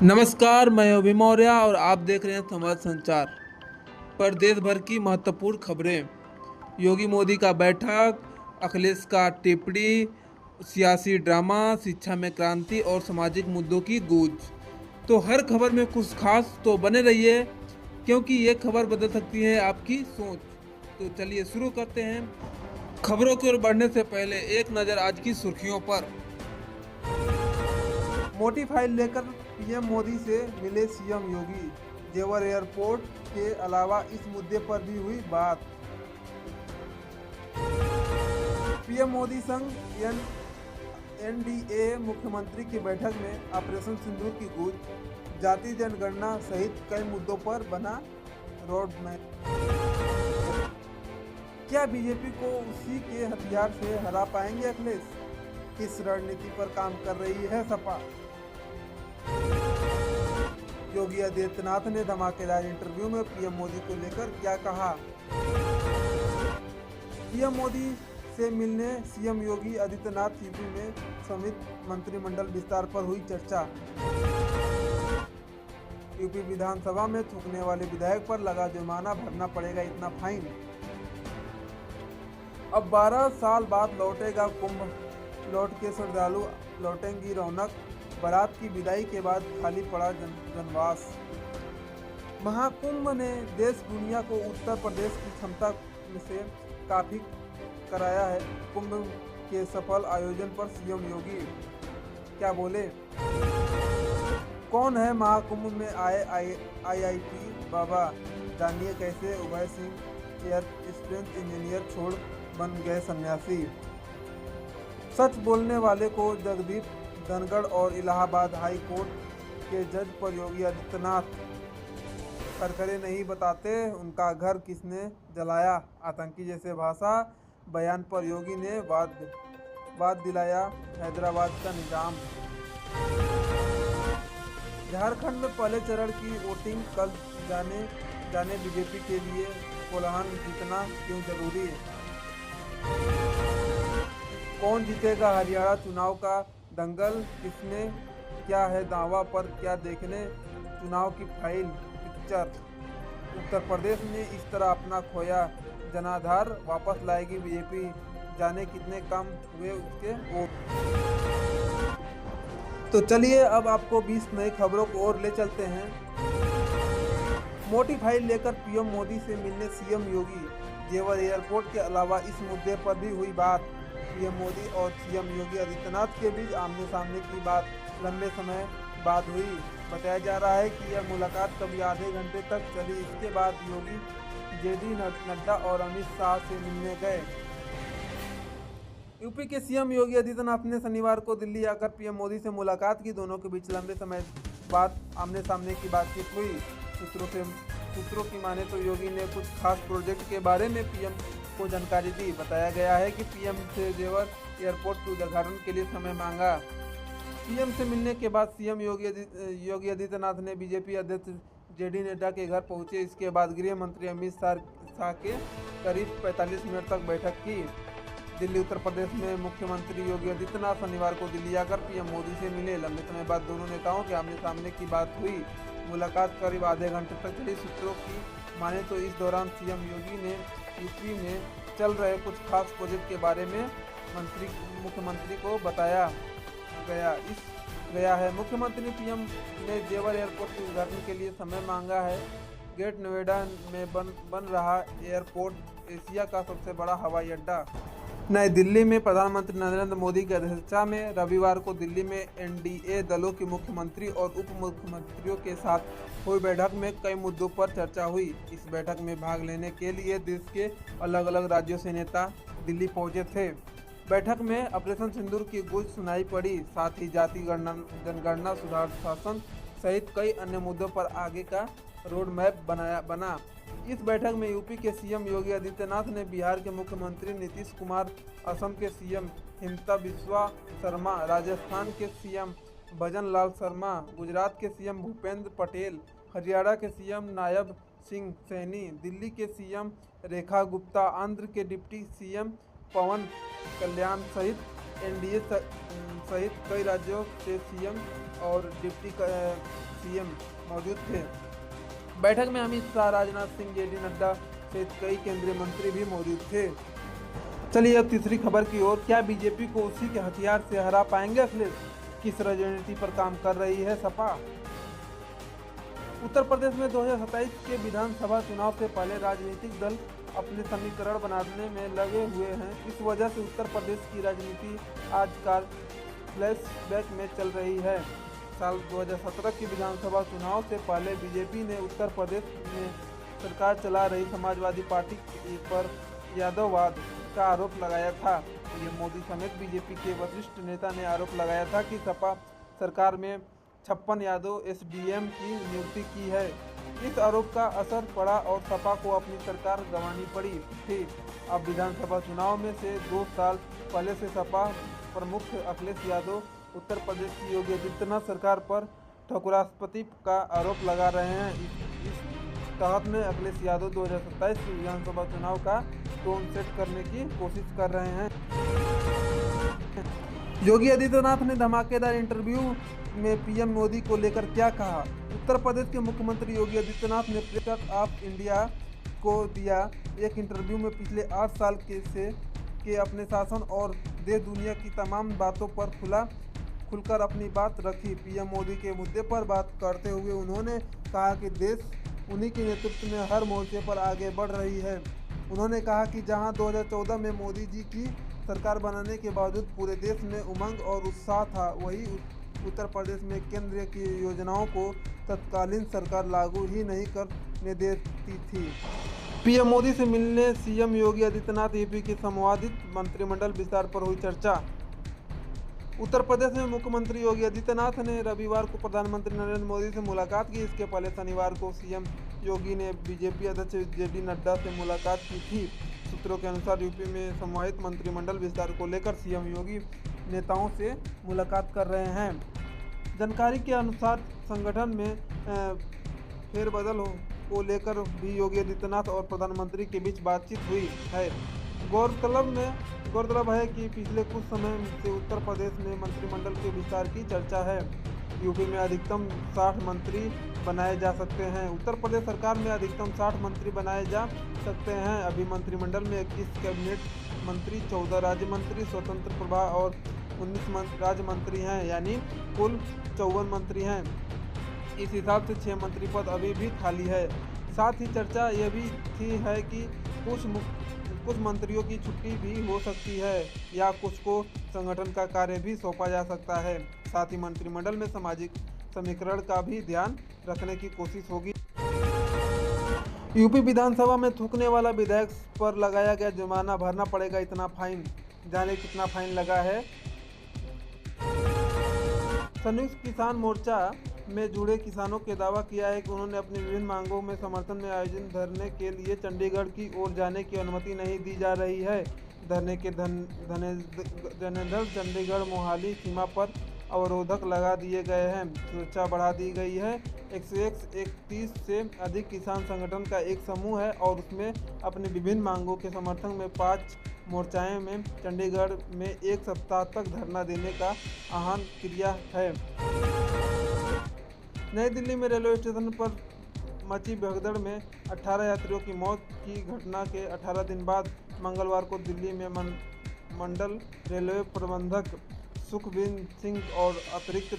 नमस्कार, मैं अभी मौर्य और आप देख रहे हैं समाज संचार पर देश भर की महत्वपूर्ण खबरें। योगी मोदी का बैठक, अखिलेश का टिप्पणी, सियासी ड्रामा, शिक्षा में क्रांति और सामाजिक मुद्दों की गूंज। तो हर खबर में कुछ खास, तो बने रहिए क्योंकि ये खबर बदल सकती है आपकी सोच। तो चलिए शुरू करते हैं। खबरों की ओर बढ़ने से पहले एक नज़र आज की सुर्खियों पर। मोटी फाइल लेकर पीएम मोदी से मिले सीएम योगी। जेवर एयरपोर्ट के अलावा इस मुद्दे पर भी हुई बात। पीएम मोदी संग एनडीए मुख्यमंत्री की बैठक में ऑपरेशन सिंदूर की गूंज। जाति जनगणना सहित कई मुद्दों पर बना रोड मैप। क्या बीजेपी को उसी के हथियार से हरा पाएंगे अखिलेश? किस रणनीति पर काम कर रही है सपा? योगी आदित्यनाथ ने धमाकेदार इंटरव्यू में पीएम मोदी को लेकर क्या कहा? पीएम मोदी से मिलने सीएम योगी आदित्यनाथ। यूपी में समित मंत्रिमंडल विस्तार पर हुई चर्चा। यूपी विधानसभा में थूकने वाले विधायक पर लगा जुर्माना, भरना पड़ेगा इतना फाइन। अब 12 साल बाद लौटेगा कुंभ, लौट के श्रद्धालु लौटेंगी रौनक। बारात की विदाई के बाद खाली पड़ा जनवास। महाकुंभ ने देश दुनिया को उत्तर प्रदेश की क्षमता से काफी कराया है। कुंभ के सफल आयोजन पर सीएम योगी क्या बोले? कौन है महाकुंभ में आए आईआईटी बाबा? जानिए कैसे उभय सिंह एयरस्पेस इंजीनियर छोड़ बन गए सन्यासी। सच बोलने वाले को जगदीप धनखड़ और इलाहाबाद हाई कोर्ट के जज पर योगी आदित्यनाथ करकरे नहीं बताते उनका घर किसने जलाया। आतंकी जैसे भाषा बयान पर योगी ने वाद दिलाया हैदराबाद का निजाम। झारखंड में पहले चरण की वोटिंग कल जाने बीजेपी के लिए कोल्हान जीतना क्यों जरूरी है? कौन जीतेगा हरियाणा चुनाव का दंगल? किसने क्या है दावा पर क्या देखने चुनाव की फाइल पिक्चर? उत्तर प्रदेश ने इस तरह अपना खोया जनाधार वापस लाएगी बीजेपी। जाने कितने कम हुए उसके वोट। तो चलिए अब आपको 20 नई खबरों को और ले चलते हैं। मोटी फाइल लेकर पीएम मोदी से मिलने सीएम योगी। जेवर एयरपोर्ट के अलावा इस मुद्दे पर भी हुई बात। पीएम मोदी और सीएम योगी आदित्यनाथ के बीच आमने सामने की बात लंबे समय बाद हुई। बताया जा रहा है कि यह मुलाकात कभी आधे घंटे तक चली। इसके बाद योगी जेडी नड्डा और अमित शाह से मिलने गए। यूपी के सीएम योगी आदित्यनाथ ने शनिवार को दिल्ली आकर पीएम मोदी से मुलाकात की। दोनों के बीच लंबे समय बाद आमने सामने की बातचीत हुई। सूत्रों की माने तो योगी ने कुछ खास प्रोजेक्ट के बारे में पीएम को जानकारी दी। बताया गया है कि पीएम से जेवर एयरपोर्ट के उद्घाटन के लिए समय मांगा। पीएम से मिलने के बाद सीएम योगी आदित्यनाथ ने बीजेपी अध्यक्ष जेडी नड्डा के घर पहुंचे। इसके बाद गृह मंत्री अमित शाह के करीब 45 मिनट तक बैठक की। दिल्ली उत्तर प्रदेश में मुख्यमंत्री योगी आदित्यनाथ शनिवार को दिल्ली आकर पीएम मोदी से मिले। लंबे समय बाद दोनों नेताओं के आमने सामने की बात हुई। मुलाकात करीब आधे घंटे तक चली। सूत्रों की माने तो इस दौरान सीएम योगी ने यूपी में चल रहे कुछ खास प्रोजेक्ट के बारे में मुख्यमंत्री को बताया गया है। मुख्यमंत्री पीएम ने जेवर एयरपोर्ट के उद्घाटन के लिए समय मांगा है। ग्रेट नोएडा में बन रहा एयरपोर्ट एशिया का सबसे बड़ा हवाई अड्डा। नई दिल्ली में प्रधानमंत्री नरेंद्र मोदी की अध्यक्षता में रविवार को दिल्ली में एनडीए दलों के मुख्यमंत्री और उप मुख्यमंत्रियों के साथ हुई बैठक में कई मुद्दों पर चर्चा हुई। इस बैठक में भाग लेने के लिए देश के अलग अलग राज्यों से नेता दिल्ली पहुंचे थे। बैठक में ऑपरेशन सिंदूर की गूंज सुनाई पड़ी। साथ ही जाति जनगणना सुधार शासन सहित कई अन्य मुद्दों पर आगे का रोड मैप बना। इस बैठक में यूपी के सीएम योगी आदित्यनाथ ने बिहार के मुख्यमंत्री नीतीश कुमार, असम के सीएम हिमंता बिस्वा शर्मा, राजस्थान के सीएम भजन लाल शर्मा, गुजरात के सीएम भूपेंद्र पटेल, हरियाणा के सीएम नायब सिंह सैनी, दिल्ली के सीएम रेखा गुप्ता, आंध्र के डिप्टी सीएम पवन कल्याण सहित एनडीए सहित कई राज्यों से सीएम और डिप्टी सीएम मौजूद थे। बैठक में अमित शाह, राजनाथ सिंह, जेडी नड्डा सहित कई केंद्रीय मंत्री भी मौजूद थे। चलिए अब तीसरी खबर की ओर। क्या बीजेपी को उसी के हथियार से हरा पाएंगे अखिलेश? किस रणनीति पर काम कर रही है सपा? उत्तर प्रदेश में 2027 के विधानसभा चुनाव से पहले राजनीतिक दल अपने समीकरण बनाने में लगे हुए हैं। इस वजह से उत्तर प्रदेश की राजनीति आजकल फ्लैशबैक में चल रही है। साल 2017 के विधानसभा चुनाव से पहले बीजेपी ने उत्तर प्रदेश में सरकार चला रही समाजवादी पार्टी पर यादववाद का आरोप लगाया था। पीएम मोदी समेत बीजेपी के वरिष्ठ नेता ने आरोप लगाया था कि सपा सरकार में 56 यादव एसडीएम की नियुक्ति की है। इस आरोप का असर पड़ा और सपा को अपनी सरकार गंवानी पड़ी थी। अब विधानसभा चुनाव में से 2 साल पहले से सपा प्रमुख अखिलेश यादव उत्तर प्रदेश की योगी आदित्यनाथ सरकार पर ठकुरापति का आरोप लगा रहे हैं। इस तहत में अखिलेश यादव 2027 के विधानसभा चुनाव का टोन सेट करने की कोशिश कर रहे हैं। योगी आदित्यनाथ ने धमाकेदार इंटरव्यू में पीएम मोदी को लेकर क्या कहा? उत्तर प्रदेश के मुख्यमंत्री योगी आदित्यनाथ ने प्रेस ऑफ इंडिया को दिया एक इंटरव्यू में पिछले 8 साल के अपने शासन और देश दुनिया की तमाम बातों पर खुलकर अपनी बात रखी। पीएम मोदी के मुद्दे पर बात करते हुए उन्होंने कहा कि देश उन्हीं के नेतृत्व में हर मोर्चे पर आगे बढ़ रही है। उन्होंने कहा कि जहां 2014 में मोदी जी की सरकार बनाने के बावजूद पूरे देश में उमंग और उत्साह था, वही उत्तर प्रदेश में केंद्र की योजनाओं को तत्कालीन सरकार लागू ही नहीं करने देती थी। पीएम मोदी से मिलने सीएम योगी आदित्यनाथ यूपी के संवादित मंत्रिमंडल विस्तार पर हुई चर्चा। उत्तर प्रदेश में मुख्यमंत्री योगी आदित्यनाथ ने रविवार को प्रधानमंत्री नरेंद्र मोदी से मुलाकात की। इसके पहले शनिवार को सीएम योगी ने बीजेपी अध्यक्ष जेडी नड्डा से मुलाकात की थी। सूत्रों के अनुसार यूपी में समाहित मंत्रिमंडल विस्तार को लेकर सीएम योगी नेताओं से मुलाकात कर रहे हैं। जानकारी के अनुसार संगठन में फेरबदल को लेकर भी योगी आदित्यनाथ और प्रधानमंत्री के बीच बातचीत हुई है। गौरतलब है कि पिछले कुछ समय से उत्तर प्रदेश में मंत्रिमंडल के विस्तार की चर्चा है। यूपी में अधिकतम 60 मंत्री बनाए जा सकते हैं। उत्तर प्रदेश सरकार में अधिकतम 60 मंत्री बनाए जा सकते हैं। अभी मंत्रिमंडल में 21 कैबिनेट मंत्री, 14 राज्य मंत्री, स्वतंत्र प्रभार और 19 राज्य मंत्री हैं, यानी कुल 54 मंत्री हैं। इस हिसाब से 6 मंत्री पद अभी भी खाली है। साथ ही चर्चा यह भी थी है कि कुछ मंत्रियों की छुट्टी भी हो सकती है या कुछ को संगठन का कार्य भी सौंपा जा सकता है। साथ ही मंत्रिमंडल में सामाजिक समीकरण का भी ध्यान रखने की कोशिश होगी। यूपी विधानसभा में थूकने वाला विधायक पर लगाया गया जुर्माना, भरना पड़ेगा इतना फाइन। जाने कितना फाइन लगा है। संयुक्त किसान मोर्चा में जुड़े किसानों के दावा किया है कि उन्होंने अपनी विभिन्न मांगों में समर्थन में आयोजित धरने के लिए चंडीगढ़ की ओर जाने की अनुमति नहीं दी जा रही है। धरने के जनेधर चंडीगढ़ मोहाली सीमा पर अवरोधक लगा दिए गए हैं। सुरक्षा बढ़ा दी गई है। 131 से अधिक किसान संगठन का एक समूह है और उसमें अपनी विभिन्न मांगों के समर्थन में 5 मोर्चाएं में चंडीगढ़ में 1 सप्ताह तक धरना देने का आह्वान किया है। नई दिल्ली में रेलवे स्टेशन पर मची भगदड़ में 18 यात्रियों की मौत की घटना के 18 दिन बाद मंगलवार को दिल्ली में मंडल रेलवे प्रबंधक सुखबिंदर सिंह और अतिरिक्त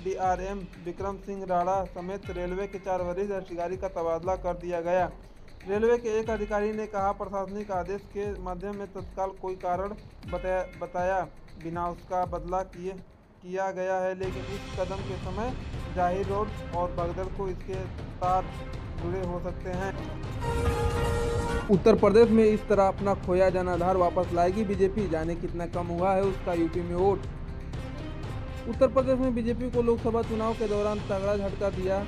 डीआरएम विक्रम सिंह राणा समेत रेलवे के 4 वरिष्ठ अधिकारी का तबादला कर दिया गया। रेलवे के एक अधिकारी ने कहा, प्रशासनिक आदेश के माध्यम में तत्काल कोई कारण बताया बिना उसका बदला किया गया है, लेकिन इस कदम के समय जाहिर रोड और भगदड़ को इसके तार जुड़े हो सकते हैं। उत्तर प्रदेश में इस तरह अपना खोया जनाधार वापस लाएगी बीजेपी। जाने कितना कम हुआ है उसका यूपी में वोट। उत्तर प्रदेश में बीजेपी को लोकसभा चुनाव के दौरान तगड़ा झटका दिया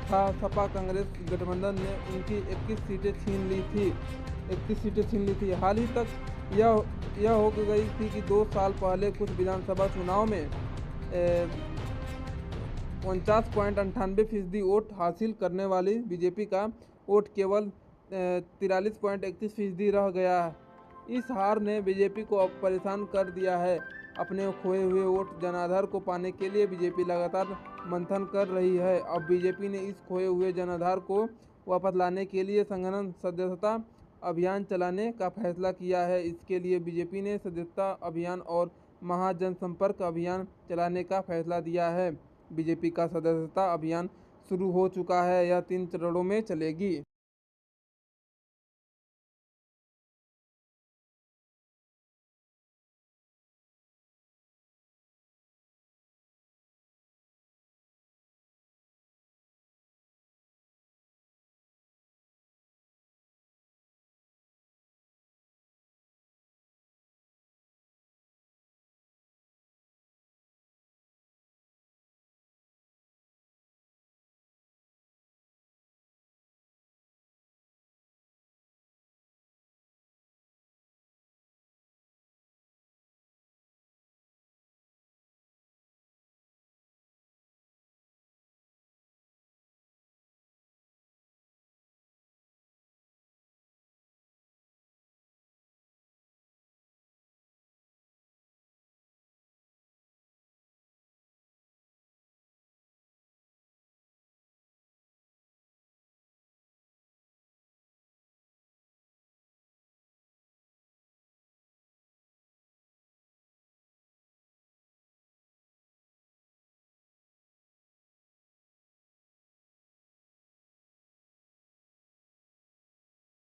था। सपा कांग्रेस गठबंधन ने उनकी 31 सीटें छीन ली थी। हाल ही तक यह हो गई थी कि 2 साल पहले कुछ विधानसभा चुनाव में 49.98% वोट हासिल करने वाली बीजेपी का वोट केवल 43.31% रह गया। इस हार ने बीजेपी को अब परेशान कर दिया है। अपने खोए हुए वोट जनाधार को पाने के लिए बीजेपी लगातार मंथन कर रही है। अब बीजेपी ने इस खोए हुए जनाधार को वापस लाने के लिए संगठन सदस्यता अभियान चलाने का फैसला किया है। इसके लिए बीजेपी ने सदस्यता अभियान और महाजनसंपर्क अभियान चलाने का फैसला दिया है। बीजेपी का सदस्यता अभियान शुरू हो चुका है। यह 3 चरणों में चलेगी।